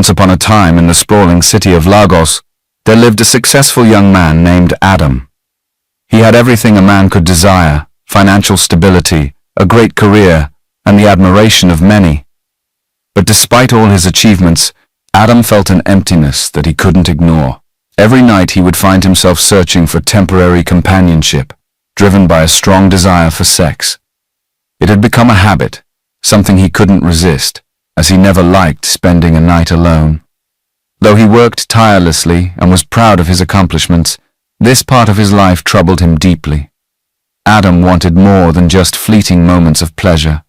Once upon a time in the sprawling city of Lagos, there lived a successful young man named Adam. He had everything a man could desire: financial stability, a great career, and the admiration of many. But despite all his achievements, Adam felt an emptiness that he couldn't ignore. Every night he would find himself searching for temporary companionship, driven by a strong desire for sex. It had become a habit, something he couldn't resist, as he never liked spending a night alone. Though he worked tirelessly and was proud of his accomplishments, this part of his life troubled him deeply. Adam wanted more than just fleeting moments of pleasure.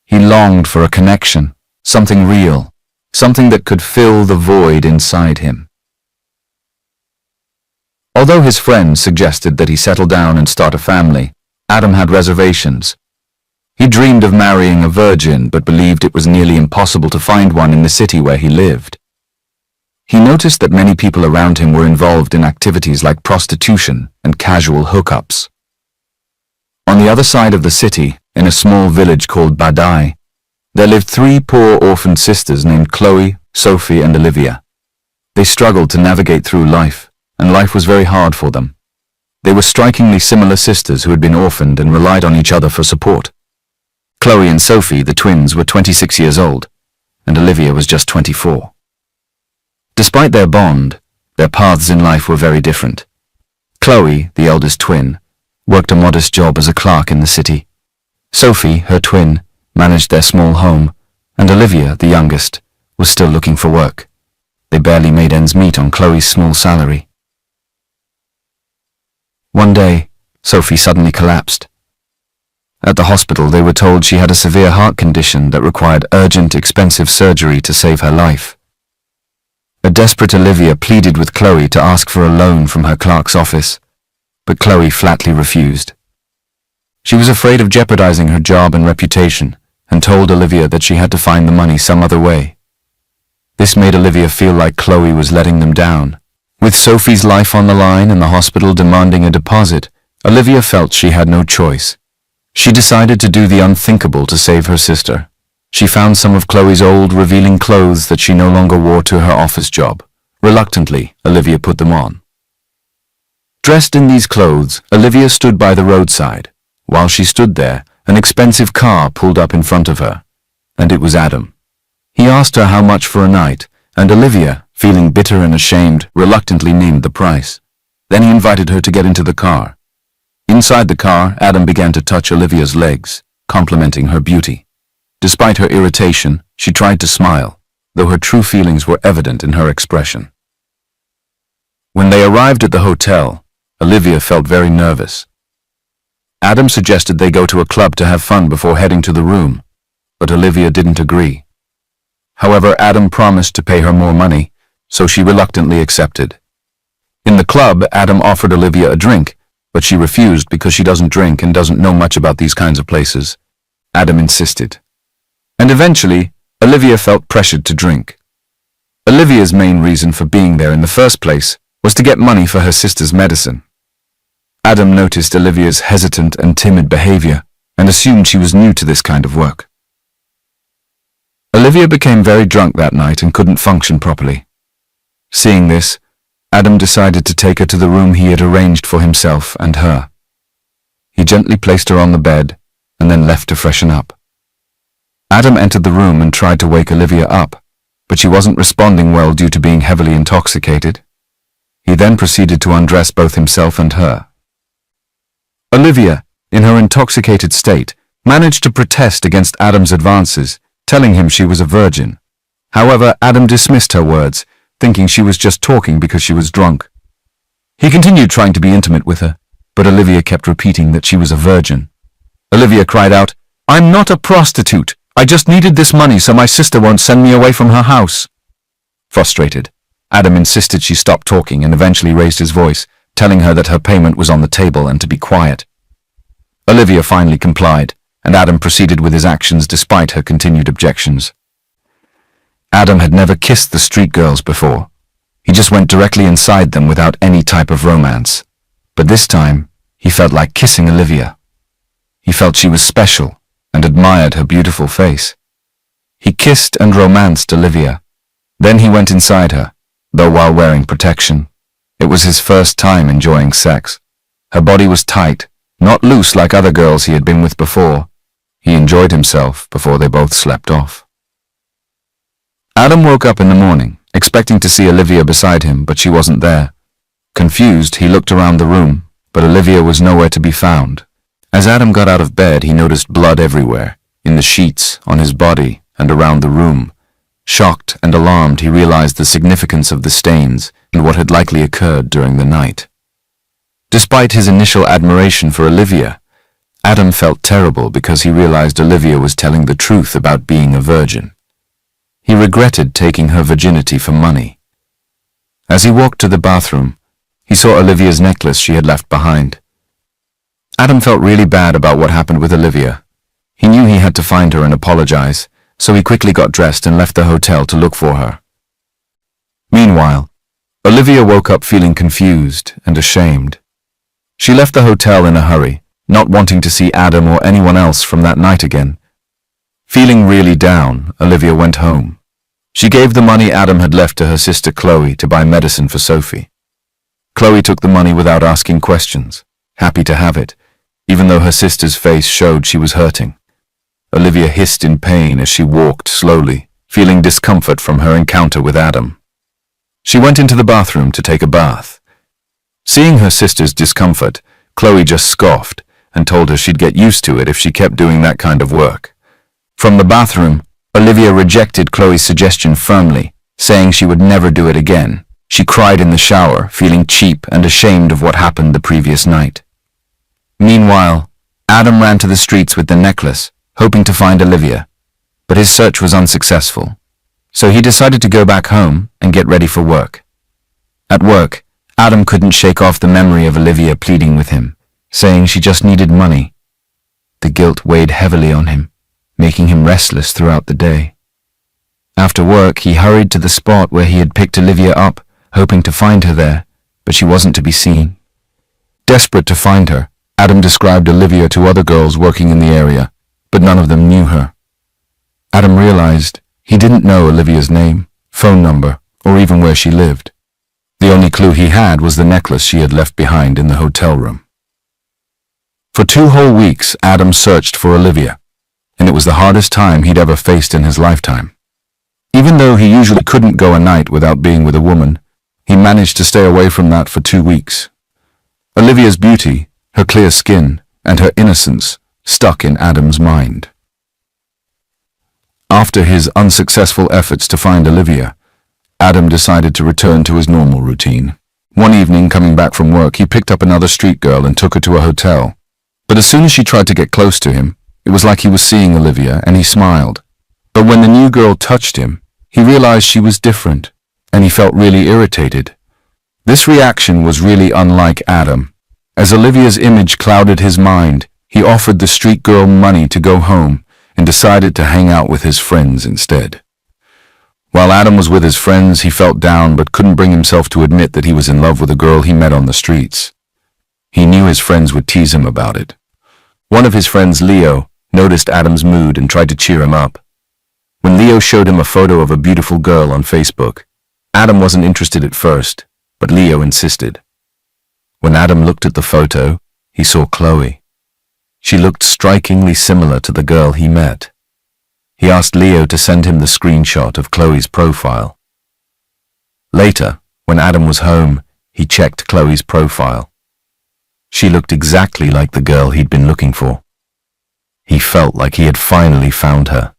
He longed for a connection, something real, something that could fill the void inside him. Although his friends suggested that he settle down and start a family, Adam had reservations. He dreamed of marrying a virgin, but believed it was nearly impossible to find one in the city where he lived. He noticed that many people around him were involved in activities like prostitution and casual hookups. On the other side of the city, in a small village called Badai, there lived 3 poor orphaned sisters named Chloe, Sophie, and Olivia. They struggled to navigate through life, and life was very hard for them. They were strikingly similar sisters who had been orphaned and relied on each other for support. Chloe and Sophie, the twins, were 26 years old, and Olivia was just 24. Despite their bond, their paths in life were very different. Chloe, the eldest twin, worked a modest job as a clerk in the city. Sophie, her twin, managed their small home, and Olivia, the youngest, was still looking for work. They barely made ends meet on Chloe's small salary. One day, Sophie suddenly collapsed. At the hospital, they were told she had a severe heart condition that required urgent, expensive surgery to save her life. A desperate Olivia pleaded with Chloe to ask for a loan from her clerk's office, but Chloe flatly refused. She was afraid of jeopardizing her job and reputation, and told Olivia that she had to find the money some other way. This made Olivia feel like Chloe was letting them down. With Sophie's life on the line and the hospital demanding a deposit, Olivia felt she had no choice. She decided to do the unthinkable to save her sister. She found some of Chloe's old, revealing clothes that she no longer wore to her office job. Reluctantly, Olivia put them on. Dressed in these clothes, Olivia stood by the roadside. While she stood there, an expensive car pulled up in front of her, and it was Adam. He asked her how much for a night, and Olivia, feeling bitter and ashamed, reluctantly named the price. Then he invited her to get into the car. Inside the car, Adam began to touch Olivia's legs, complimenting her beauty. Despite her irritation, she tried to smile, though her true feelings were evident in her expression. When they arrived at the hotel, Olivia felt very nervous. Adam suggested they go to a club to have fun before heading to the room, but Olivia didn't agree. However, Adam promised to pay her more money, so she reluctantly accepted. In the club, Adam offered Olivia a drink, but she refused because she doesn't drink and doesn't know much about these kinds of places. Adam insisted. And eventually, Olivia felt pressured to drink. Olivia's main reason for being there in the first place was to get money for her sister's medicine. Adam noticed Olivia's hesitant and timid behavior and assumed she was new to this kind of work. Olivia became very drunk that night and couldn't function properly. Seeing this, Adam decided to take her to the room he had arranged for himself and her. He gently placed her on the bed and then left to freshen up. Adam entered the room and tried to wake Olivia up, but she wasn't responding well due to being heavily intoxicated. He then proceeded to undress both himself and her. Olivia, in her intoxicated state, managed to protest against Adam's advances, telling him she was a virgin. However, Adam dismissed her words, thinking she was just talking because she was drunk. He continued trying to be intimate with her, but Olivia kept repeating that she was a virgin. Olivia cried out, "I'm not a prostitute. I just needed this money so my sister won't send me away from her house." Frustrated, Adam insisted she stop talking and eventually raised his voice, telling her that her payment was on the table and to be quiet. Olivia finally complied, and Adam proceeded with his actions despite her continued objections. Adam had never kissed the street girls before. He just went directly inside them without any type of romance. But this time, he felt like kissing Olivia. He felt she was special and admired her beautiful face. He kissed and romanced Olivia, Then he went inside her, though while wearing protection. It was his first time enjoying sex. Her body was tight, not loose like other girls he had been with before. He enjoyed himself before they both slept off. Adam woke up in the morning, expecting to see Olivia beside him, but she wasn't there. Confused, he looked around the room, but Olivia was nowhere to be found. As Adam got out of bed, he noticed blood everywhere, in the sheets, on his body, and around the room. Shocked and alarmed, he realized the significance of the stains and what had likely occurred during the night. Despite his initial admiration for Olivia, Adam felt terrible because he realized Olivia was telling the truth about being a virgin. He regretted taking her virginity for money. As he walked to the bathroom, he saw Olivia's necklace she had left behind. Adam felt really bad about what happened with Olivia. He knew he had to find her and apologize, so he quickly got dressed and left the hotel to look for her. Meanwhile, Olivia woke up feeling confused and ashamed. She left the hotel in a hurry, not wanting to see Adam or anyone else from that night again. Feeling really down, Olivia went home. She gave the money Adam had left to her sister Chloe to buy medicine for Sophie. Chloe took the money without asking questions, happy to have it, even though her sister's face showed she was hurting. Olivia hissed in pain as she walked slowly, feeling discomfort from her encounter with Adam. She went into the bathroom to take a bath. Seeing her sister's discomfort, Chloe just scoffed and told her she'd get used to it if she kept doing that kind of work. From the bathroom, Olivia rejected Chloe's suggestion firmly, saying she would never do it again. She cried in the shower, feeling cheap and ashamed of what happened the previous night. Meanwhile, Adam ran to the streets with the necklace, hoping to find Olivia, but his search was unsuccessful, so he decided to go back home and get ready for work. At work, Adam couldn't shake off the memory of Olivia pleading with him, saying she just needed money. The guilt weighed heavily on him, making him restless throughout the day. After work, he hurried to the spot where he had picked Olivia up, hoping to find her there, but she wasn't to be seen. Desperate to find her, Adam described Olivia to other girls working in the area, but none of them knew her. Adam realized he didn't know Olivia's name, phone number, or even where she lived. The only clue he had was the necklace she had left behind in the hotel room. For 2 whole weeks, Adam searched for Olivia, and it was the hardest time he'd ever faced in his lifetime. Even though he usually couldn't go a night without being with a woman, he managed to stay away from that for 2 weeks. Olivia's beauty, her clear skin, and her innocence stuck in Adam's mind. After his unsuccessful efforts to find Olivia, Adam decided to return to his normal routine. One evening, coming back from work, he picked up another street girl and took her to a hotel. But as soon as she tried to get close to him, it was like he was seeing Olivia, and he smiled. But when the new girl touched him, he realized she was different, and he felt really irritated. This reaction was really unlike Adam. As Olivia's image clouded his mind, he offered the street girl money to go home and decided to hang out with his friends instead. While Adam was with his friends, he felt down but couldn't bring himself to admit that he was in love with a girl he met on the streets. He knew his friends would tease him about it. One of his friends, Leo, noticed Adam's mood and tried to cheer him up. When Leo showed him a photo of a beautiful girl on Facebook, Adam wasn't interested at first, but Leo insisted. When Adam looked at the photo, he saw Chloe. She looked strikingly similar to the girl he met. He asked Leo to send him the screenshot of Chloe's profile. Later, when Adam was home, he checked Chloe's profile. She looked exactly like the girl he'd been looking for. He felt like he had finally found her.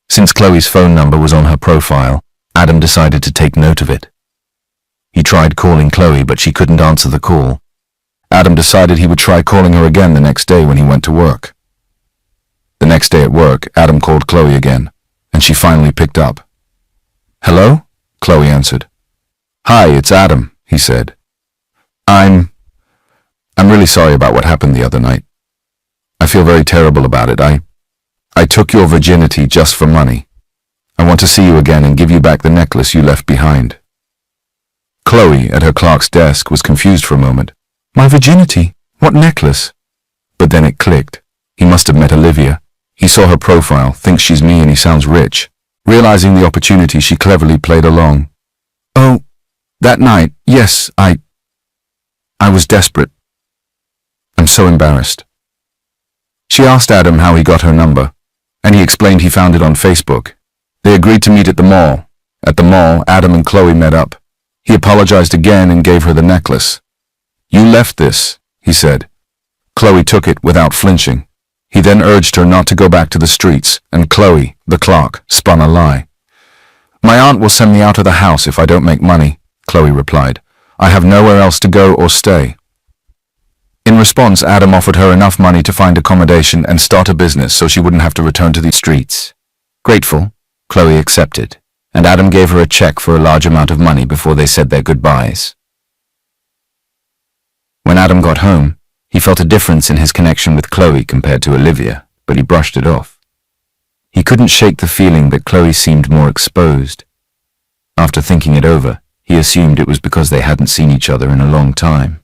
Since Chloe's phone number was on her profile, Adam decided to take note of it. He tried calling Chloe, but she couldn't answer the call. Adam decided he would try calling her again the next day when he went to work. The next day at work, Adam called Chloe again, and she finally picked up. "Hello?" Chloe answered. "Hi, it's Adam," he said. I'm really sorry about what happened the other night. I feel very terrible about it. I took your virginity just for money. I want to see you again and give you back the necklace you left behind." Chloe, at her clerk's desk, was confused for a moment. "My virginity? What necklace?" But then it clicked. He must have met Olivia. He saw her profile, thinks she's me, and he sounds rich. Realizing the opportunity, she cleverly played along. "Oh, that night, yes, I was desperate. I'm so embarrassed." She asked Adam how he got her number, and he explained he found it on Facebook. They agreed to meet at the mall. At the mall, Adam and Chloe met up. He apologized again and gave her the necklace. "You left this," he said. Chloe took it without flinching. He then urged her not to go back to the streets, and Chloe, the clerk, spun a lie. "My aunt will send me out of the house if I don't make money," Chloe replied. "I have nowhere else to go or stay." In response, Adam offered her enough money to find accommodation and start a business so she wouldn't have to return to the streets. Grateful, Chloe accepted, and Adam gave her a check for a large amount of money before they said their goodbyes. When Adam got home, he felt a difference in his connection with Chloe compared to Olivia, but he brushed it off. He couldn't shake the feeling that Chloe seemed more exposed. After thinking it over, he assumed it was because they hadn't seen each other in a long time.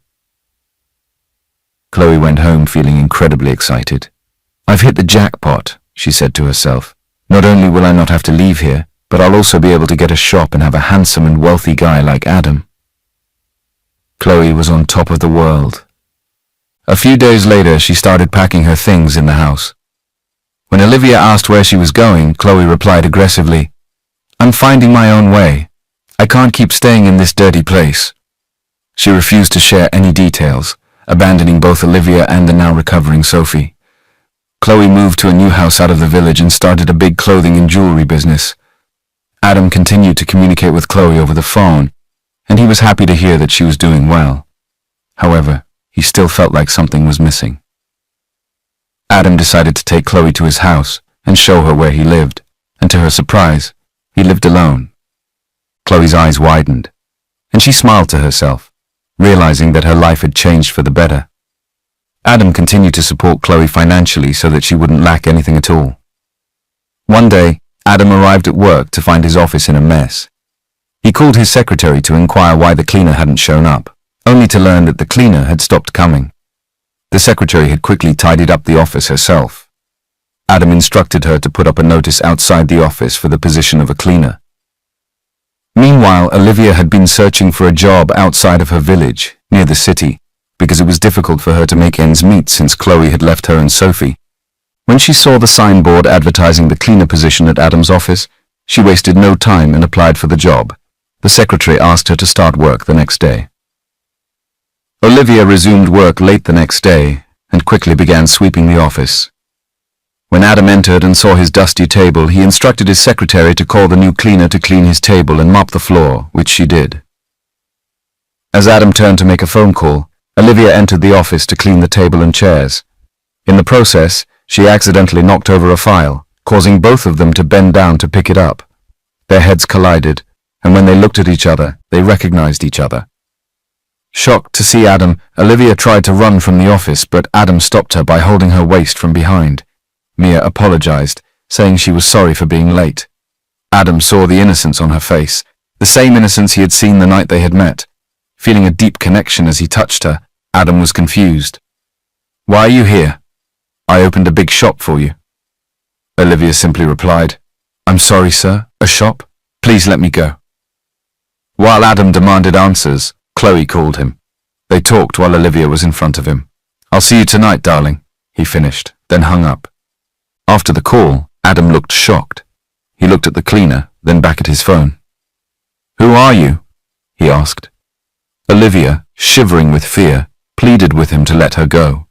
Chloe went home feeling incredibly excited. "I've hit the jackpot," she said to herself. "Not only will I not have to leave here, but I'll also be able to get a shop and have a handsome and wealthy guy like Adam." Chloe was on top of the world. A few days later, she started packing her things in the house. When Olivia asked where she was going, Chloe replied aggressively, "I'm finding my own way. I can't keep staying in this dirty place." She refused to share any details, abandoning both Olivia and the now recovering Sophie. Chloe moved to a new house out of the village and started a big clothing and jewelry business. Adam continued to communicate with Chloe over the phone, and he was happy to hear that she was doing well. However, he still felt like something was missing. Adam decided to take Chloe to his house and show her where he lived, and to her surprise, he lived alone. Chloe's eyes widened, and she smiled to herself, realizing that her life had changed for the better. Adam continued to support Chloe financially so that she wouldn't lack anything at all. One day, Adam arrived at work to find his office in a mess. He called his secretary to inquire why the cleaner hadn't shown up, only to learn that the cleaner had stopped coming. The secretary had quickly tidied up the office herself. Adam instructed her to put up a notice outside the office for the position of a cleaner. Meanwhile, Olivia had been searching for a job outside of her village, near the city, because it was difficult for her to make ends meet since Chloe had left her and Sophie. When she saw the signboard advertising the cleaner position at Adam's office, she wasted no time and applied for the job. The secretary asked her to start work the next day. Olivia resumed work late the next day and quickly began sweeping the office. When Adam entered and saw his dusty table, he instructed his secretary to call the new cleaner to clean his table and mop the floor, which she did. As Adam turned to make a phone call, Olivia entered the office to clean the table and chairs. In the process, she accidentally knocked over a file, causing both of them to bend down to pick it up. Their heads collided, and when they looked at each other, they recognized each other. Shocked to see Adam, Olivia tried to run from the office, but Adam stopped her by holding her waist from behind. Mia apologized, saying she was sorry for being late. Adam saw the innocence on her face, the same innocence he had seen the night they had met. Feeling a deep connection as he touched her, Adam was confused. "Why are you here? I opened a big shop for you." Olivia simply replied, "I'm sorry, sir. A shop? Please let me go." While Adam demanded answers, Chloe called him. They talked while Olivia was in front of him. "I'll see you tonight, darling," he finished, then hung up. After the call, Adam looked shocked. He looked at the cleaner, then back at his phone. "Who are you?" he asked. Olivia, shivering with fear, pleaded with him to let her go.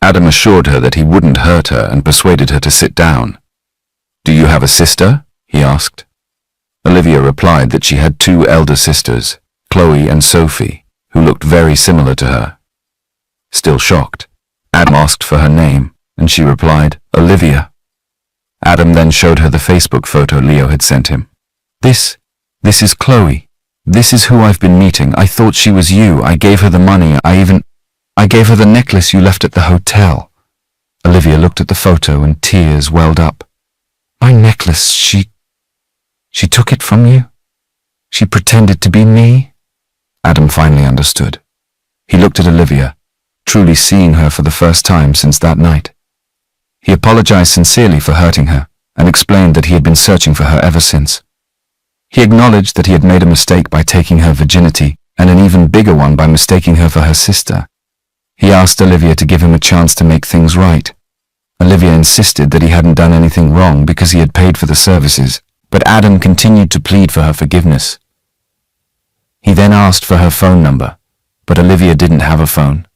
Adam assured her that he wouldn't hurt her and persuaded her to sit down. "Do you have a sister?" he asked. Olivia replied that she had two elder sisters, Chloe and Sophie, who looked very similar to her. Still shocked, Adam asked for her name, and she replied, "Olivia." Adam then showed her the Facebook photo Leo had sent him. This is Chloe. This is who I've been meeting. I thought she was you. I gave her the money. I gave her the necklace you left at the hotel." Olivia looked at the photo and tears welled up. "My necklace, she took it from you? She pretended to be me?" Adam finally understood. He looked at Olivia, truly seeing her for the first time since that night. He apologized sincerely for hurting her, and explained that he had been searching for her ever since. He acknowledged that he had made a mistake by taking her virginity, and an even bigger one by mistaking her for her sister. He asked Olivia to give him a chance to make things right. Olivia insisted that he hadn't done anything wrong because he had paid for the services, but Adam continued to plead for her forgiveness. He then asked for her phone number, but Olivia didn't have a phone.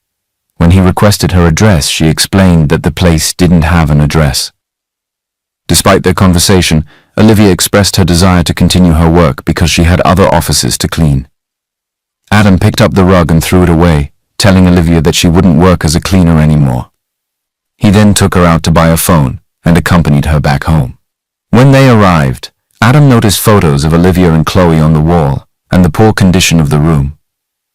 When he requested her address, she explained that the place didn't have an address. Despite their conversation, Olivia expressed her desire to continue her work because she had other offices to clean. Adam picked up the rug and threw it away, telling Olivia that she wouldn't work as a cleaner anymore. He then took her out to buy a phone and accompanied her back home. When they arrived, Adam noticed photos of Olivia and Chloe on the wall and the poor condition of the room.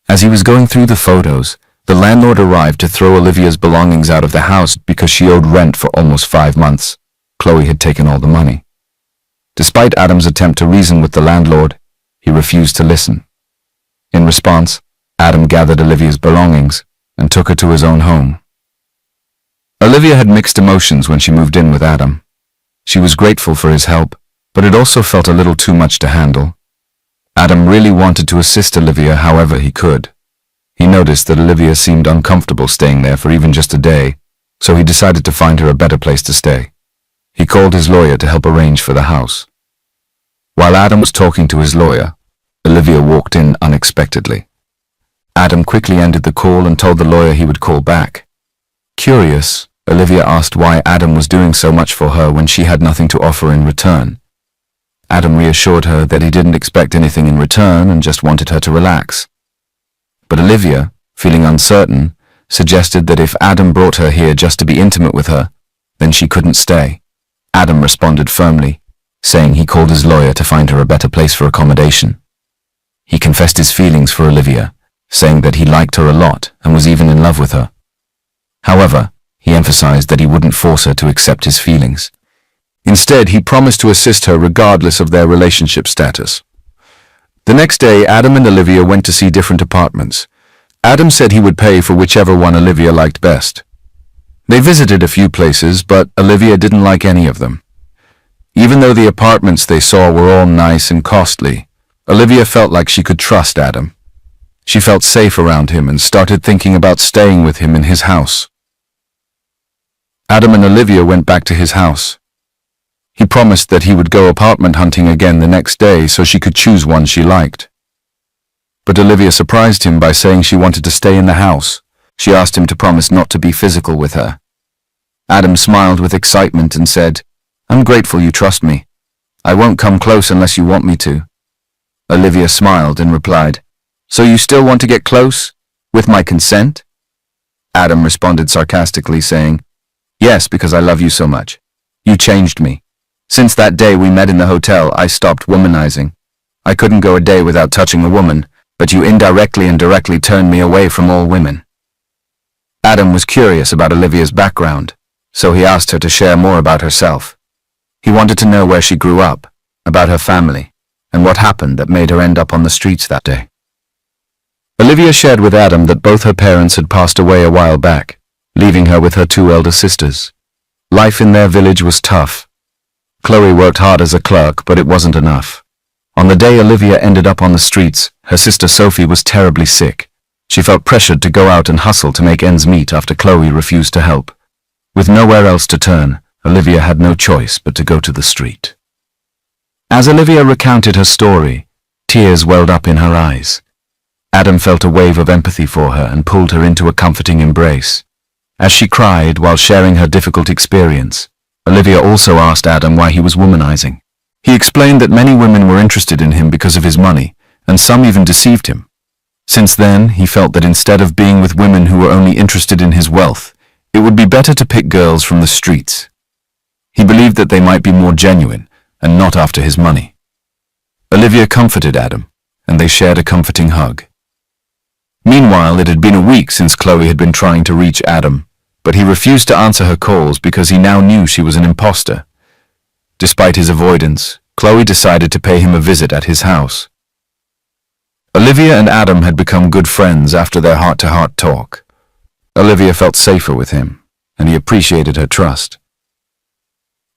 As he was going through the photos, the landlord arrived to throw Olivia's belongings out of the house because she owed rent for almost 5 months. Chloe had taken all the money. Despite Adam's attempt to reason with the landlord, he refused to listen. In response, Adam gathered Olivia's belongings and took her to his own home. Olivia had mixed emotions when she moved in with Adam. She was grateful for his help, but it also felt a little too much to handle. Adam really wanted to assist Olivia however he could. He noticed that Olivia seemed uncomfortable staying there for even just a day, so he decided to find her a better place to stay. He called his lawyer to help arrange for the house. While Adam was talking to his lawyer, Olivia walked in unexpectedly. Adam quickly ended the call and told the lawyer he would call back. Curious, Olivia asked why Adam was doing so much for her when she had nothing to offer in return. Adam reassured her that he didn't expect anything in return and just wanted her to relax. But Olivia, feeling uncertain, suggested that if Adam brought her here just to be intimate with her, then she couldn't stay. Adam responded firmly, saying he called his lawyer to find her a better place for accommodation. He confessed his feelings for Olivia, saying that he liked her a lot and was even in love with her. However, he emphasized that he wouldn't force her to accept his feelings. Instead, he promised to assist her regardless of their relationship status. The next day, Adam and Olivia went to see different apartments. Adam said he would pay for whichever one Olivia liked best. They visited a few places, but Olivia didn't like any of them. Even though the apartments they saw were all nice and costly, Olivia felt like she could trust Adam. She felt safe around him and started thinking about staying with him in his house. Adam and Olivia went back to his house. He promised that he would go apartment hunting again the next day so she could choose one she liked. But Olivia surprised him by saying she wanted to stay in the house. She asked him to promise not to be physical with her. Adam smiled with excitement and said, "I'm grateful you trust me. I won't come close unless you want me to." Olivia smiled and replied, "So you still want to get close? With my consent?" Adam responded sarcastically, saying, "Yes, because I love you so much. You changed me. Since that day we met in the hotel, I stopped womanizing. I couldn't go a day without touching a woman, but you indirectly and directly turned me away from all women." Adam was curious about Olivia's background, so he asked her to share more about herself. He wanted to know where she grew up, about her family, and what happened that made her end up on the streets that day. Olivia shared with Adam that both her parents had passed away a while back, leaving her with her 2 elder sisters. Life in their village was tough. Chloe worked hard as a clerk, but it wasn't enough. On the day Olivia ended up on the streets, her sister Sophie was terribly sick. She felt pressured to go out and hustle to make ends meet after Chloe refused to help. With nowhere else to turn, Olivia had no choice but to go to the street. As Olivia recounted her story, tears welled up in her eyes. Adam felt a wave of empathy for her and pulled her into a comforting embrace. As she cried while sharing her difficult experience, Olivia also asked Adam why he was womanizing. He explained that many women were interested in him because of his money, and some even deceived him. Since then, he felt that instead of being with women who were only interested in his wealth, it would be better to pick girls from the streets. He believed that they might be more genuine and not after his money. Olivia comforted Adam, and they shared a comforting hug. Meanwhile, it had been a week since Chloe had been trying to reach Adam, but he refused to answer her calls because he now knew she was an imposter. Despite his avoidance, Chloe decided to pay him a visit at his house. Olivia and Adam had become good friends after their heart-to-heart talk. Olivia felt safer with him, and he appreciated her trust.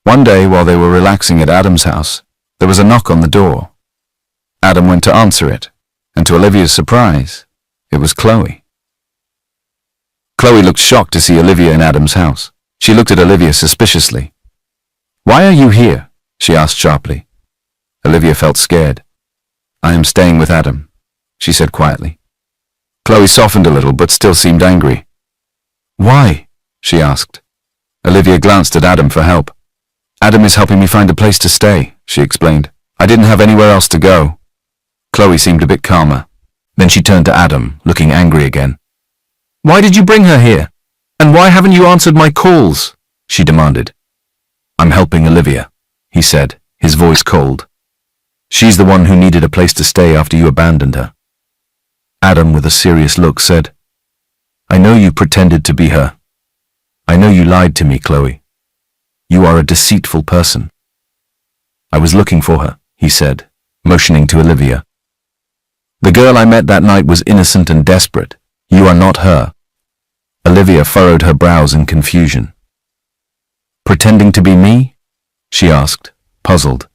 One day, while they were relaxing at Adam's house, there was a knock on the door. Adam went to answer it, and to Olivia's surprise, it was Chloe. Chloe looked shocked to see Olivia in Adam's house. She looked at Olivia suspiciously. "Why are you here?" she asked sharply. Olivia felt scared. "I am staying with Adam," she said quietly. Chloe softened a little but still seemed angry. "Why?" she asked. Olivia glanced at Adam for help. "Adam is helping me find a place to stay," she explained. "I didn't have anywhere else to go." Chloe seemed a bit calmer. Then she turned to Adam, looking angry again. "Why did you bring her here? And why haven't you answered my calls?" she demanded. "I'm helping Olivia," he said, his voice cold. "She's the one who needed a place to stay after you abandoned her." Adam, with a serious look, said, "I know you pretended to be her. I know you lied to me, Chloe. You are a deceitful person." "I was looking for her," he said, motioning to Olivia. "The girl I met that night was innocent and desperate. You are not her." Olivia furrowed her brows in confusion. "Pretending to be me?" she asked, puzzled.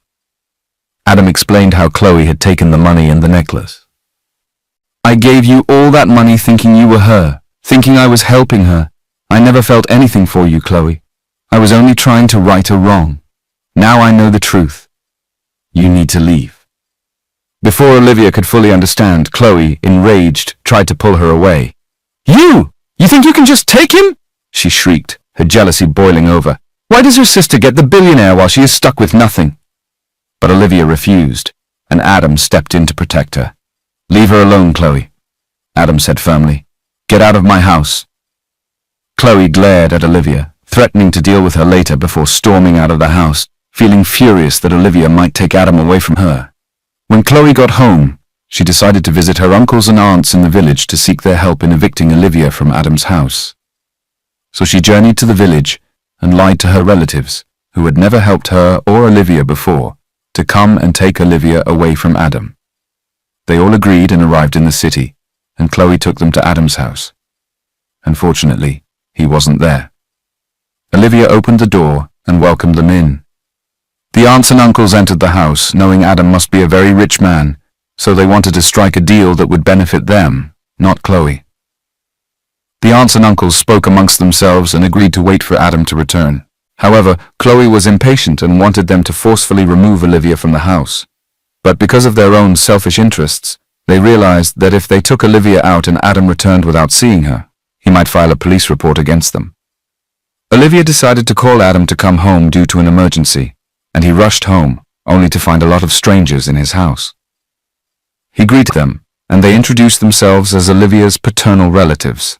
Adam explained how Chloe had taken the money and the necklace. "I gave you all that money thinking you were her, thinking I was helping her. I never felt anything for you, Chloe. I was only trying to right a wrong. Now I know the truth. You need to leave." Before Olivia could fully understand, Chloe, enraged, tried to pull her away. "You! You think you can just take him?" she shrieked, her jealousy boiling over. "Why does your sister get the billionaire while she is stuck with nothing?" But Olivia refused, and Adam stepped in to protect her. "Leave her alone, Chloe," Adam said firmly. "Get out of my house." Chloe glared at Olivia, threatening to deal with her later before storming out of the house, feeling furious that Olivia might take Adam away from her. When Chloe got home, she decided to visit her uncles and aunts in the village to seek their help in evicting Olivia from Adam's house. So she journeyed to the village and lied to her relatives, who had never helped her or Olivia before, to come and take Olivia away from Adam. They all agreed and arrived in the city, and Chloe took them to Adam's house. Unfortunately, he wasn't there. Olivia opened the door and welcomed them in. The aunts and uncles entered the house, knowing Adam must be a very rich man, so they wanted to strike a deal that would benefit them, not Chloe. The aunts and uncles spoke amongst themselves and agreed to wait for Adam to return. However, Chloe was impatient and wanted them to forcefully remove Olivia from the house. But because of their own selfish interests, they realized that if they took Olivia out and Adam returned without seeing her, he might file a police report against them. Olivia decided to call Adam to come home due to an emergency, and he rushed home, only to find a lot of strangers in his house. He greeted them, and they introduced themselves as Olivia's paternal relatives.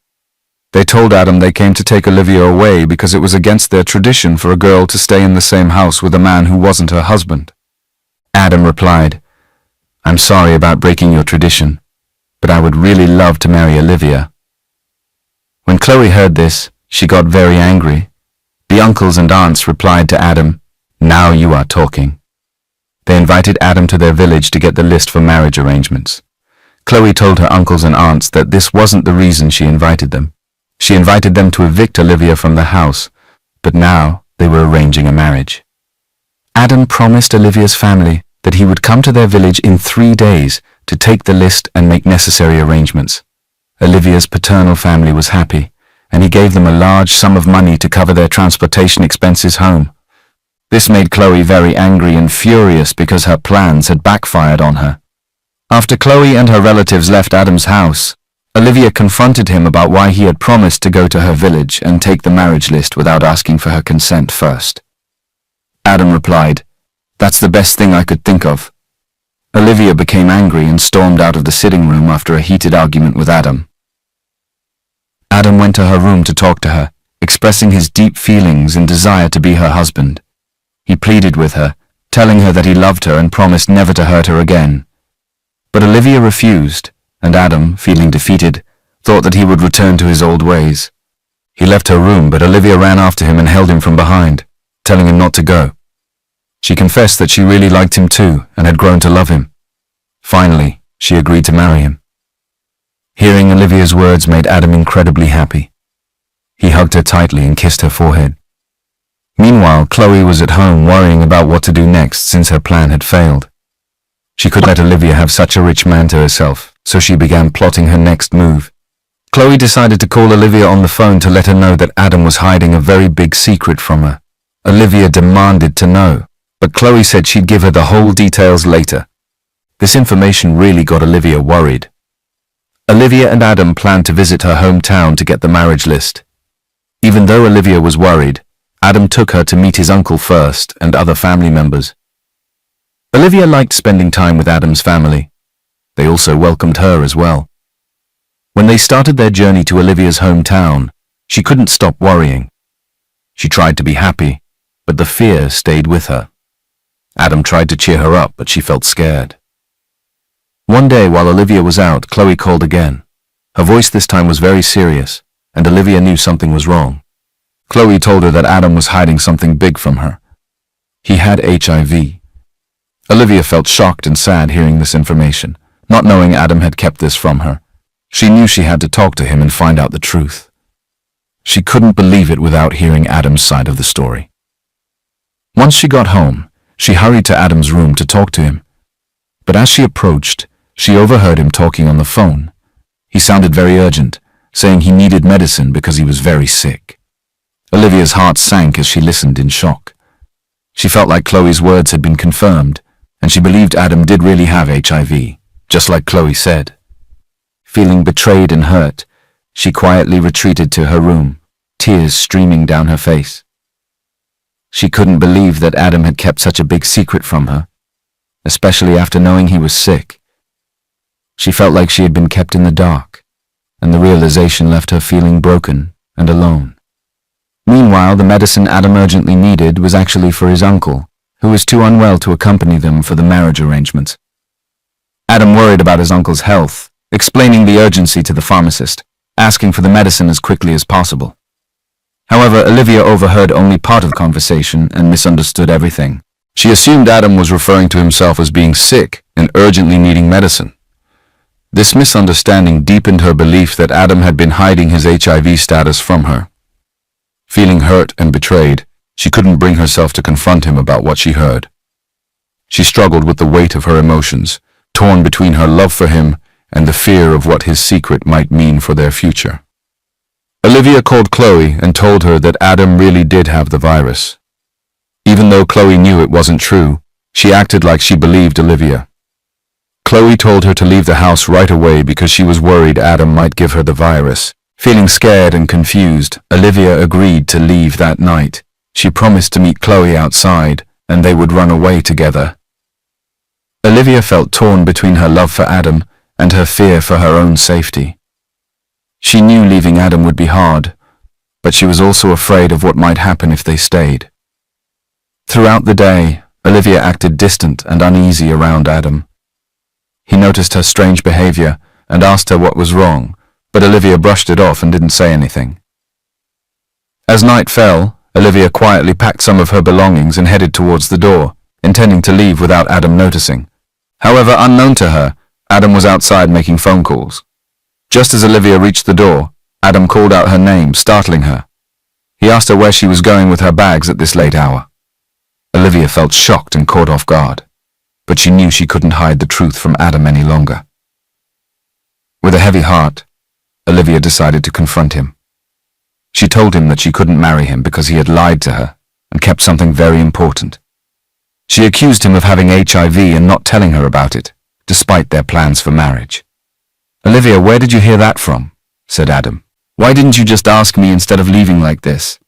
They told Adam they came to take Olivia away because it was against their tradition for a girl to stay in the same house with a man who wasn't her husband. Adam replied, "I'm sorry about breaking your tradition, but I would really love to marry Olivia." When Chloe heard this, she got very angry. The uncles and aunts replied to Adam, "Now you are talking." They invited Adam to their village to get the list for marriage arrangements. Chloe told her uncles and aunts that this wasn't the reason she invited them. She invited them to evict Olivia from the house, but now they were arranging a marriage. Adam promised Olivia's family that he would come to their village in 3 days to take the list and make necessary arrangements. Olivia's paternal family was happy, and he gave them a large sum of money to cover their transportation expenses home. This made Chloe very angry and furious because her plans had backfired on her. After Chloe and her relatives left Adam's house, Olivia confronted him about why he had promised to go to her village and take the marriage list without asking for her consent first. Adam replied, "That's the best thing I could think of." Olivia became angry and stormed out of the sitting room after a heated argument with Adam. Adam went to her room to talk to her, expressing his deep feelings and desire to be her husband. He pleaded with her, telling her that he loved her and promised never to hurt her again. But Olivia refused, and Adam, feeling defeated, thought that he would return to his old ways. He left her room, but Olivia ran after him and held him from behind, telling him not to go. She confessed that she really liked him too and had grown to love him. Finally, she agreed to marry him. Hearing Olivia's words made Adam incredibly happy. He hugged her tightly and kissed her forehead. Meanwhile, Chloe was at home worrying about what to do next since her plan had failed. She couldn't let Olivia have such a rich man to herself, so she began plotting her next move. Chloe decided to call Olivia on the phone to let her know that Adam was hiding a very big secret from her. Olivia demanded to know, but Chloe said she'd give her the whole details later. This information really got Olivia worried. Olivia and Adam planned to visit her hometown to get the marriage list. Even though Olivia was worried, Adam took her to meet his uncle first and other family members. Olivia liked spending time with Adam's family. They also welcomed her as well. When they started their journey to Olivia's hometown, she couldn't stop worrying. She tried to be happy, but the fear stayed with her. Adam tried to cheer her up, but she felt scared. One day while Olivia was out, Chloe called again. Her voice this time was very serious, and Olivia knew something was wrong. Chloe told her that Adam was hiding something big from her. He had HIV. Olivia felt shocked and sad hearing this information, not knowing Adam had kept this from her. She knew she had to talk to him and find out the truth. She couldn't believe it without hearing Adam's side of the story. Once she got home, she hurried to Adam's room to talk to him. But as she approached, she overheard him talking on the phone. He sounded very urgent, saying he needed medicine because he was very sick. Olivia's heart sank as she listened in shock. She felt like Chloe's words had been confirmed, and she believed Adam did really have HIV, just like Chloe said. Feeling betrayed and hurt, she quietly retreated to her room, tears streaming down her face. She couldn't believe that Adam had kept such a big secret from her, especially after knowing he was sick. She felt like she had been kept in the dark, and the realization left her feeling broken and alone. Meanwhile, the medicine Adam urgently needed was actually for his uncle, who was too unwell to accompany them for the marriage arrangements. Adam worried about his uncle's health, explaining the urgency to the pharmacist, asking for the medicine as quickly as possible. However, Olivia overheard only part of the conversation and misunderstood everything. She assumed Adam was referring to himself as being sick and urgently needing medicine. This misunderstanding deepened her belief that Adam had been hiding his HIV status from her. Feeling hurt and betrayed, she couldn't bring herself to confront him about what she heard. She struggled with the weight of her emotions, torn between her love for him and the fear of what his secret might mean for their future. Olivia called Chloe and told her that Adam really did have the virus. Even though Chloe knew it wasn't true, she acted like she believed Olivia. Chloe told her to leave the house right away because she was worried Adam might give her the virus. Feeling scared and confused, Olivia agreed to leave that night. She promised to meet Chloe outside, and they would run away together. Olivia felt torn between her love for Adam and her fear for her own safety. She knew leaving Adam would be hard, but she was also afraid of what might happen if they stayed. Throughout the day, Olivia acted distant and uneasy around Adam. He noticed her strange behavior and asked her what was wrong, but Olivia brushed it off and didn't say anything. As night fell, Olivia quietly packed some of her belongings and headed towards the door, intending to leave without Adam noticing. However, unknown to her, Adam was outside making phone calls. Just as Olivia reached the door, Adam called out her name, startling her. He asked her where she was going with her bags at this late hour. Olivia felt shocked and caught off guard, but she knew she couldn't hide the truth from Adam any longer. With a heavy heart, Olivia decided to confront him. She told him that she couldn't marry him because he had lied to her and kept something very important. She accused him of having HIV and not telling her about it, despite their plans for marriage. "Olivia, where did you hear that from?" said Adam. "Why didn't you just ask me instead of leaving like this?"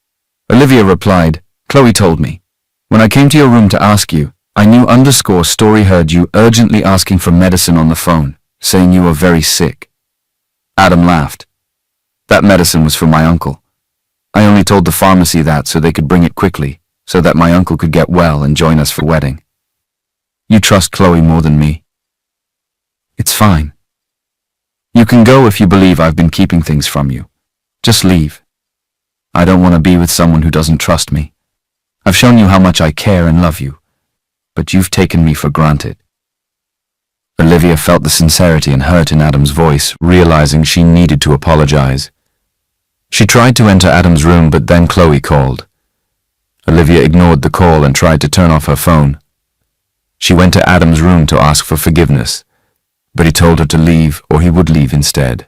Olivia replied, "Chloe told me. When I came to your room to ask you, I knew _story heard you urgently asking for medicine on the phone, saying you were very sick." Adam laughed. "That medicine was for my uncle. I only told the pharmacy that so they could bring it quickly, so that my uncle could get well and join us for wedding. You trust Chloe more than me. It's fine. You can go if you believe I've been keeping things from you. Just leave. I don't want to be with someone who doesn't trust me. I've shown you how much I care and love you, but you've taken me for granted." Olivia felt the sincerity and hurt in Adam's voice, realizing she needed to apologize. She tried to enter Adam's room, but then Chloe called. Olivia ignored the call and tried to turn off her phone. She went to Adam's room to ask for forgiveness, but he told her to leave or he would leave instead.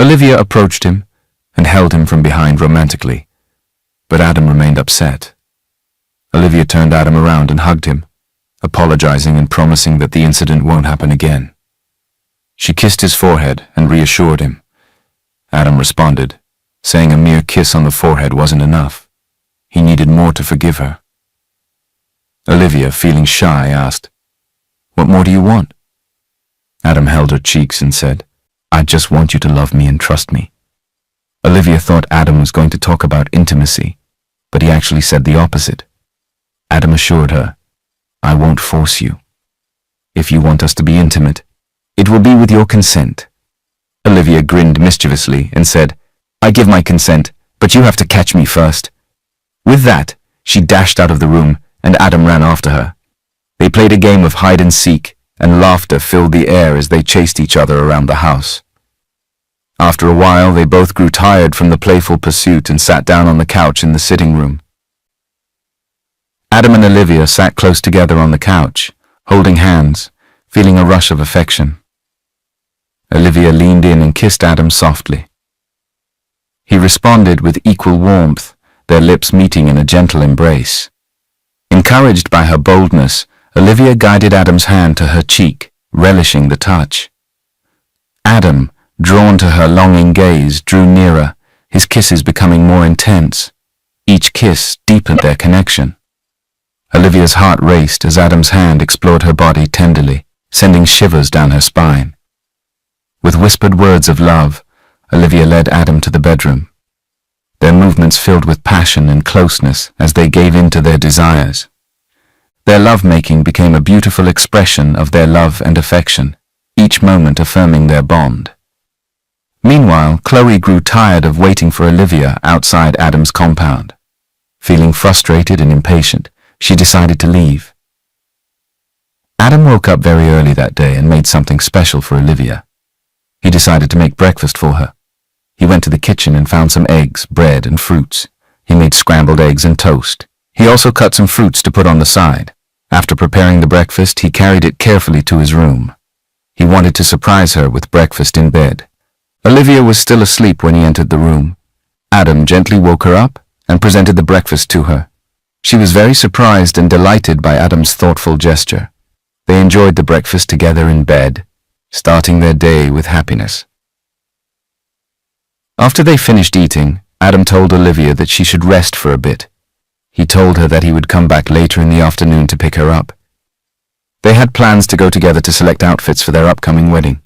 Olivia approached him and held him from behind romantically, but Adam remained upset. Olivia turned Adam around and hugged him, apologizing and promising that the incident won't happen again. She kissed his forehead and reassured him. Adam responded, saying a mere kiss on the forehead wasn't enough. He needed more to forgive her. Olivia, feeling shy, asked, "What more do you want?" Adam held her cheeks and said, "I just want you to love me and trust me." Olivia thought Adam was going to talk about intimacy, but he actually said the opposite. Adam assured her, "I won't force you. If you want us to be intimate, it will be with your consent." Olivia grinned mischievously and said, "I give my consent, but you have to catch me first." With that, she dashed out of the room and Adam ran after her. They played a game of hide and seek, and laughter filled the air as they chased each other around the house. After a while, they both grew tired from the playful pursuit and sat down on the couch in the sitting room. Adam and Olivia sat close together on the couch, holding hands, feeling a rush of affection. Olivia leaned in and kissed Adam softly. He responded with equal warmth, their lips meeting in a gentle embrace. Encouraged by her boldness, Olivia guided Adam's hand to her cheek, relishing the touch. Adam, drawn to her longing gaze, drew nearer, his kisses becoming more intense. Each kiss deepened their connection. Olivia's heart raced as Adam's hand explored her body tenderly, sending shivers down her spine. With whispered words of love, Olivia led Adam to the bedroom. Their movements filled with passion and closeness as they gave in to their desires. Their lovemaking became a beautiful expression of their love and affection, each moment affirming their bond. Meanwhile, Chloe grew tired of waiting for Olivia outside Adam's compound. Feeling frustrated and impatient, she decided to leave. Adam woke up very early that day and made something special for Olivia. He decided to make breakfast for her. He went to the kitchen and found some eggs, bread, and fruits. He made scrambled eggs and toast. He also cut some fruits to put on the side. After preparing the breakfast, he carried it carefully to his room. He wanted to surprise her with breakfast in bed. Olivia was still asleep when he entered the room. Adam gently woke her up and presented the breakfast to her. She was very surprised and delighted by Adam's thoughtful gesture. They enjoyed the breakfast together in bed, starting their day with happiness. After they finished eating, Adam told Olivia that she should rest for a bit. He told her that he would come back later in the afternoon to pick her up. They had plans to go together to select outfits for their upcoming wedding.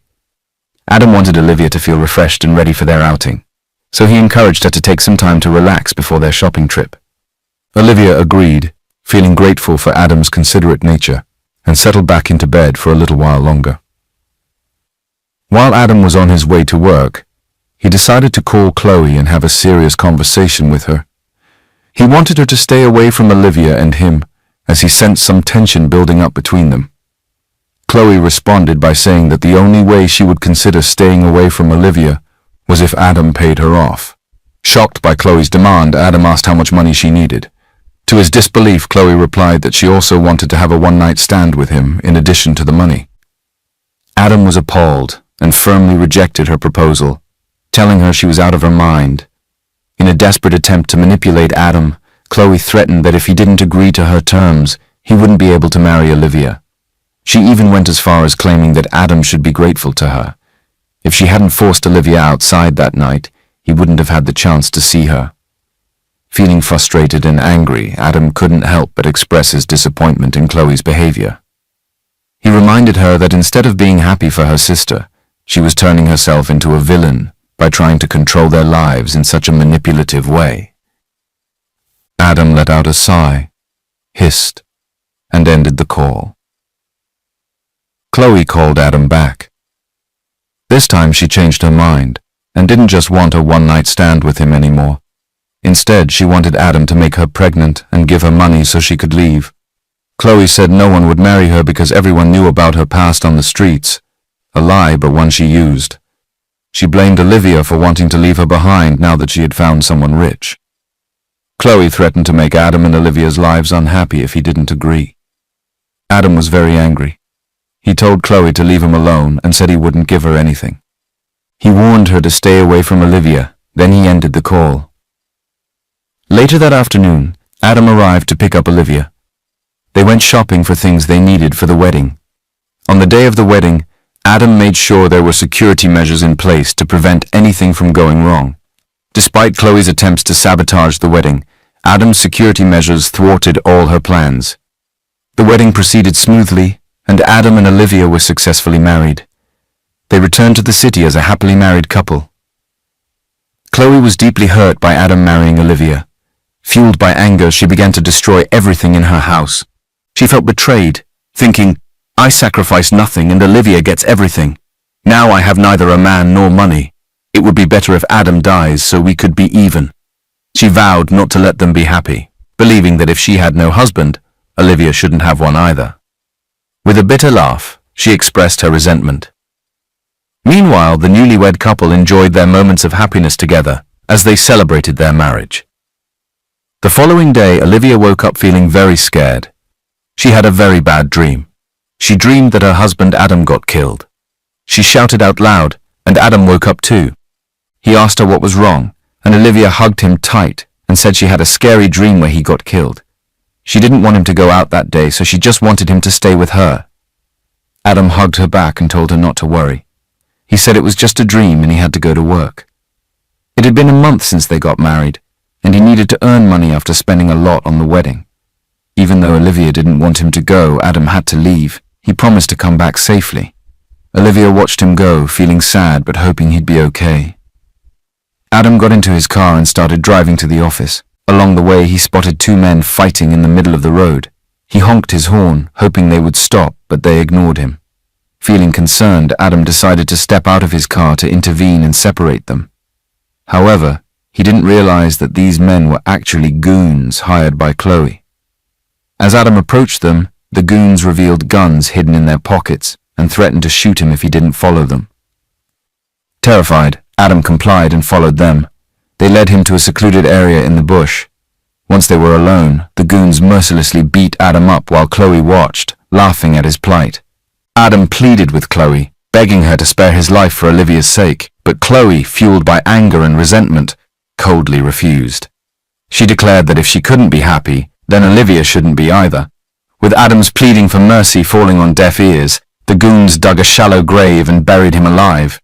Adam wanted Olivia to feel refreshed and ready for their outing, so he encouraged her to take some time to relax before their shopping trip. Olivia agreed, feeling grateful for Adam's considerate nature, and settled back into bed for a little while longer. While Adam was on his way to work, he decided to call Chloe and have a serious conversation with her. He wanted her to stay away from Olivia and him, as he sensed some tension building up between them. Chloe responded by saying that the only way she would consider staying away from Olivia was if Adam paid her off. Shocked by Chloe's demand, Adam asked how much money she needed. To his disbelief, Chloe replied that she also wanted to have a one-night stand with him in addition to the money. Adam was appalled and firmly rejected her proposal, telling her she was out of her mind. In a desperate attempt to manipulate Adam, Chloe threatened that if he didn't agree to her terms, he wouldn't be able to marry Olivia. She even went as far as claiming that Adam should be grateful to her. If she hadn't forced Olivia outside that night, he wouldn't have had the chance to see her. Feeling frustrated and angry, Adam couldn't help but express his disappointment in Chloe's behavior. He reminded her that instead of being happy for her sister, she was turning herself into a villain by trying to control their lives in such a manipulative way. Adam let out a sigh, hissed, and ended the call. Chloe called Adam back. This time she changed her mind and didn't just want a one-night stand with him anymore. Instead, she wanted Adam to make her pregnant and give her money so she could leave. Chloe said no one would marry her because everyone knew about her past on the streets, a lie but one she used. She blamed Olivia for wanting to leave her behind now that she had found someone rich. Chloe threatened to make Adam and Olivia's lives unhappy if he didn't agree. Adam was very angry. He told Chloe to leave him alone and said he wouldn't give her anything. He warned her to stay away from Olivia, then he ended the call. Later that afternoon, Adam arrived to pick up Olivia. They went shopping for things they needed for the wedding. On the day of the wedding, Adam made sure there were security measures in place to prevent anything from going wrong. Despite Chloe's attempts to sabotage the wedding, Adam's security measures thwarted all her plans. The wedding proceeded smoothly, and Adam and Olivia were successfully married. They returned to the city as a happily married couple. Chloe was deeply hurt by Adam marrying Olivia. Fueled by anger, she began to destroy everything in her house. She felt betrayed, thinking, "I sacrifice nothing and Olivia gets everything. Now I have neither a man nor money. It would be better if Adam dies so we could be even." She vowed not to let them be happy, believing that if she had no husband, Olivia shouldn't have one either. With a bitter laugh, she expressed her resentment. Meanwhile, the newlywed couple enjoyed their moments of happiness together as they celebrated their marriage. The following day, Olivia woke up feeling very scared. She had a very bad dream. She dreamed that her husband Adam got killed. She shouted out loud, and Adam woke up too. He asked her what was wrong, and Olivia hugged him tight and said she had a scary dream where he got killed. She didn't want him to go out that day, so she just wanted him to stay with her. Adam hugged her back and told her not to worry. He said it was just a dream and he had to go to work. It had been a month since they got married, and he needed to earn money after spending a lot on the wedding. Even though Olivia didn't want him to go, Adam had to leave. He promised to come back safely. Olivia watched him go, feeling sad but hoping he'd be okay. Adam got into his car and started driving to the office. Along the way, he spotted two men fighting in the middle of the road. He honked his horn, hoping they would stop, but they ignored him. Feeling concerned, Adam decided to step out of his car to intervene and separate them. However, he didn't realize that these men were actually goons hired by Chloe. As Adam approached them, the goons revealed guns hidden in their pockets and threatened to shoot him if he didn't follow them. Terrified, Adam complied and followed them. They led him to a secluded area in the bush. Once they were alone, the goons mercilessly beat Adam up while Chloe watched, laughing at his plight. Adam pleaded with Chloe, begging her to spare his life for Olivia's sake, but Chloe, fueled by anger and resentment, coldly refused. She declared that if she couldn't be happy, then Olivia shouldn't be either. With Adam's pleading for mercy falling on deaf ears, the goons dug a shallow grave and buried him alive.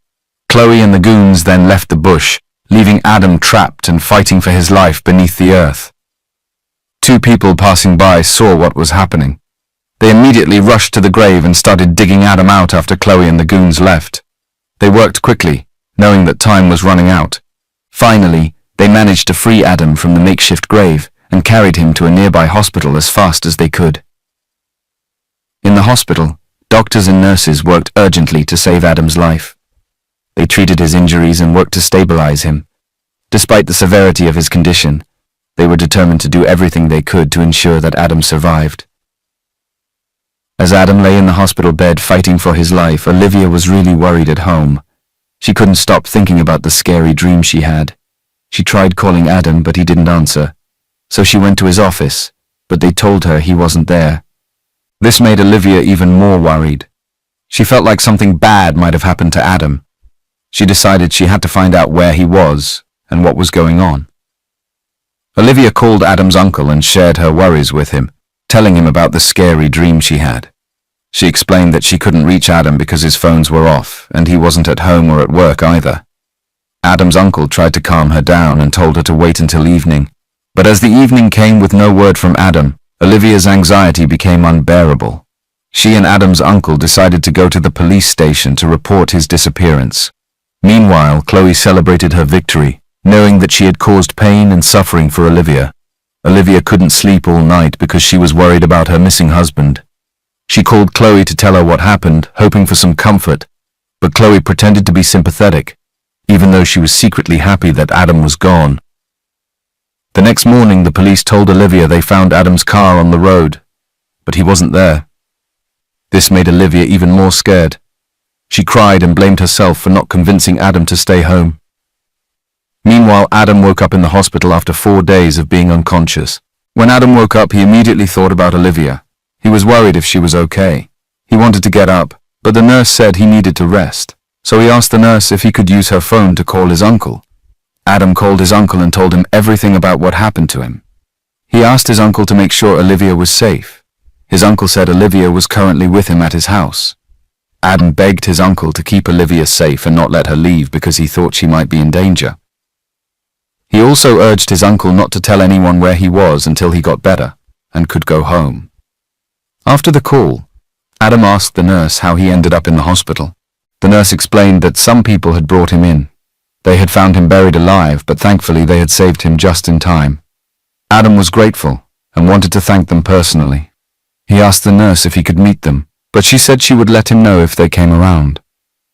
Chloe and the goons then left the bush, leaving Adam trapped and fighting for his life beneath the earth. Two people passing by saw what was happening. They immediately rushed to the grave and started digging Adam out after Chloe and the goons left. They worked quickly, knowing that time was running out. Finally, they managed to free Adam from the makeshift grave and carried him to a nearby hospital as fast as they could. In the hospital, doctors and nurses worked urgently to save Adam's life. They treated his injuries and worked to stabilize him. Despite the severity of his condition, they were determined to do everything they could to ensure that Adam survived. As Adam lay in the hospital bed fighting for his life, Olivia was really worried at home. She couldn't stop thinking about the scary dream she had. She tried calling Adam, but he didn't answer. So she went to his office, but they told her he wasn't there. This made Olivia even more worried. She felt like something bad might have happened to Adam. She decided she had to find out where he was and what was going on. Olivia called Adam's uncle and shared her worries with him, telling him about the scary dream she had. She explained that she couldn't reach Adam because his phones were off, and he wasn't at home or at work either. Adam's uncle tried to calm her down and told her to wait until evening, but as the evening came with no word from Adam, Olivia's anxiety became unbearable. She and Adam's uncle decided to go to the police station to report his disappearance. Meanwhile, Chloe celebrated her victory, knowing that she had caused pain and suffering for Olivia. Olivia couldn't sleep all night because she was worried about her missing husband. She called Chloe to tell her what happened, hoping for some comfort, but Chloe pretended to be sympathetic, even though she was secretly happy that Adam was gone. The next morning, the police told Olivia they found Adam's car on the road, but he wasn't there. This made Olivia even more scared. She cried and blamed herself for not convincing Adam to stay home. Meanwhile, Adam woke up in the hospital after 4 days of being unconscious. When Adam woke up, he immediately thought about Olivia. He was worried if she was okay. He wanted to get up, but the nurse said he needed to rest. So he asked the nurse if he could use her phone to call his uncle. Adam called his uncle and told him everything about what happened to him. He asked his uncle to make sure Olivia was safe. His uncle said Olivia was currently with him at his house. Adam begged his uncle to keep Olivia safe and not let her leave because he thought she might be in danger. He also urged his uncle not to tell anyone where he was until he got better and could go home. After the call, Adam asked the nurse how he ended up in the hospital. The nurse explained that some people had brought him in. They had found him buried alive, but thankfully they had saved him just in time. Adam was grateful and wanted to thank them personally. He asked the nurse if he could meet them, but she said she would let him know if they came around.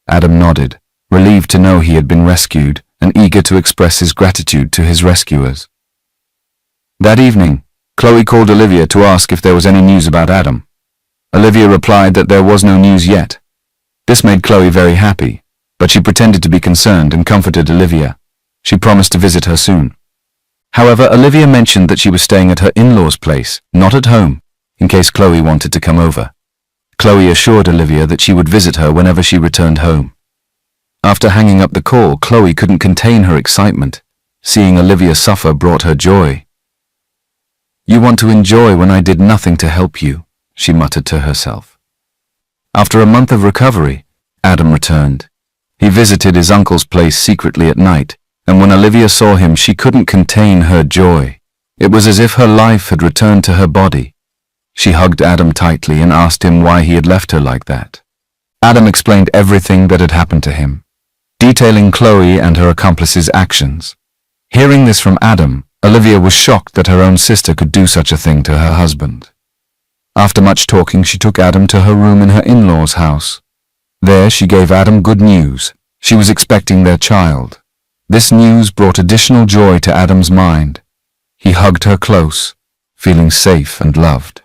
Adam nodded, relieved to know he had been rescued and eager to express his gratitude to his rescuers. That evening, Chloe called Olivia to ask if there was any news about Adam. Olivia replied that there was no news yet. This made Chloe very happy, but she pretended to be concerned and comforted Olivia. She promised to visit her soon. However, Olivia mentioned that she was staying at her in-laws' place, not at home, in case Chloe wanted to come over. Chloe assured Olivia that she would visit her whenever she returned home. After hanging up the call, Chloe couldn't contain her excitement. Seeing Olivia suffer brought her joy. "You want to enjoy when I did nothing to help you," she muttered to herself. After a month of recovery, Adam returned. He visited his uncle's place secretly at night, and when Olivia saw him, she couldn't contain her joy. It was as if her life had returned to her body. She hugged Adam tightly and asked him why he had left her like that. Adam explained everything that had happened to him, detailing Chloe and her accomplice's actions. Hearing this from Adam, Olivia was shocked that her own sister could do such a thing to her husband. After much talking, she took Adam to her room in her in-laws' house. There she gave Adam good news. She was expecting their child. This news brought additional joy to Adam's mind. He hugged her close, feeling safe and loved.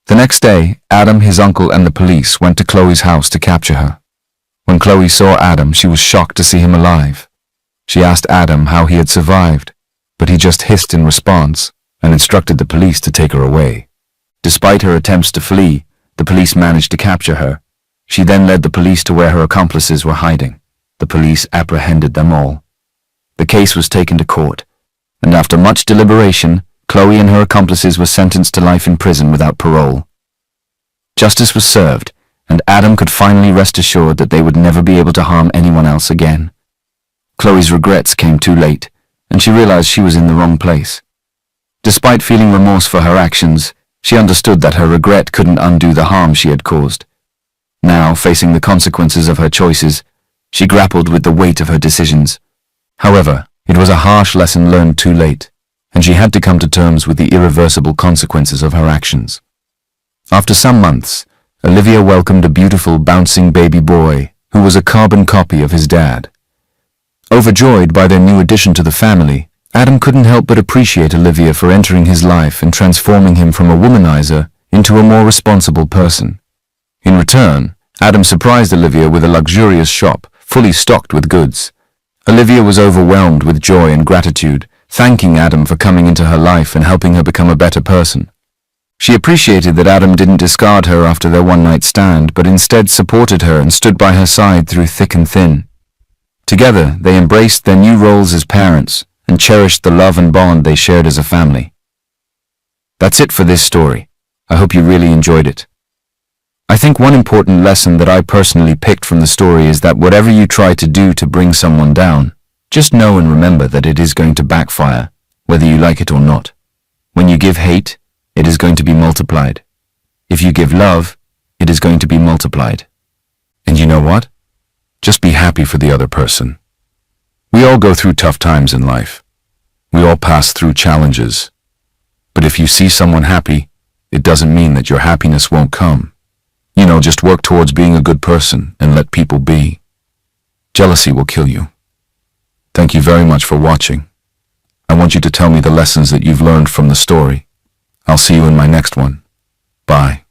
The next day, Adam, his uncle, and the police went to Chloe's house to capture her. When Chloe saw Adam, she was shocked to see him alive. She asked Adam how he had survived, but he just hissed in response and instructed the police to take her away. Despite her attempts to flee, the police managed to capture her. She then led the police to where her accomplices were hiding. The police apprehended them all. The case was taken to court, and after much deliberation, Chloe and her accomplices were sentenced to life in prison without parole. Justice was served, and Adam could finally rest assured that they would never be able to harm anyone else again. Chloe's regrets came too late, and she realized she was in the wrong place. Despite feeling remorse for her actions, she understood that her regret couldn't undo the harm she had caused. Now, facing the consequences of her choices, she grappled with the weight of her decisions. However, it was a harsh lesson learned too late, and she had to come to terms with the irreversible consequences of her actions. After some months, Olivia welcomed a beautiful, bouncing baby boy who was a carbon copy of his dad. Overjoyed by their new addition to the family, Adam couldn't help but appreciate Olivia for entering his life and transforming him from a womanizer into a more responsible person. In return, Adam surprised Olivia with a luxurious shop fully stocked with goods. Olivia was overwhelmed with joy and gratitude, thanking Adam for coming into her life and helping her become a better person. She appreciated that Adam didn't discard her after their one-night stand, but instead supported her and stood by her side through thick and thin. Together, they embraced their new roles as parents and cherished the love and bond they shared as a family. That's it for this story. I hope you really enjoyed it. I think one important lesson that I personally picked from the story is that whatever you try to do to bring someone down, just know and remember that it is going to backfire, whether you like it or not. When you give hate, it is going to be multiplied. If you give love, it is going to be multiplied. And you know what? Just be happy for the other person. We all go through tough times in life. We all pass through challenges. But if you see someone happy, it doesn't mean that your happiness won't come. Just work towards being a good person and let people be. Jealousy will kill you. Thank you very much for watching. I want you to tell me the lessons that you've learned from the story. I'll see you in my next one. Bye.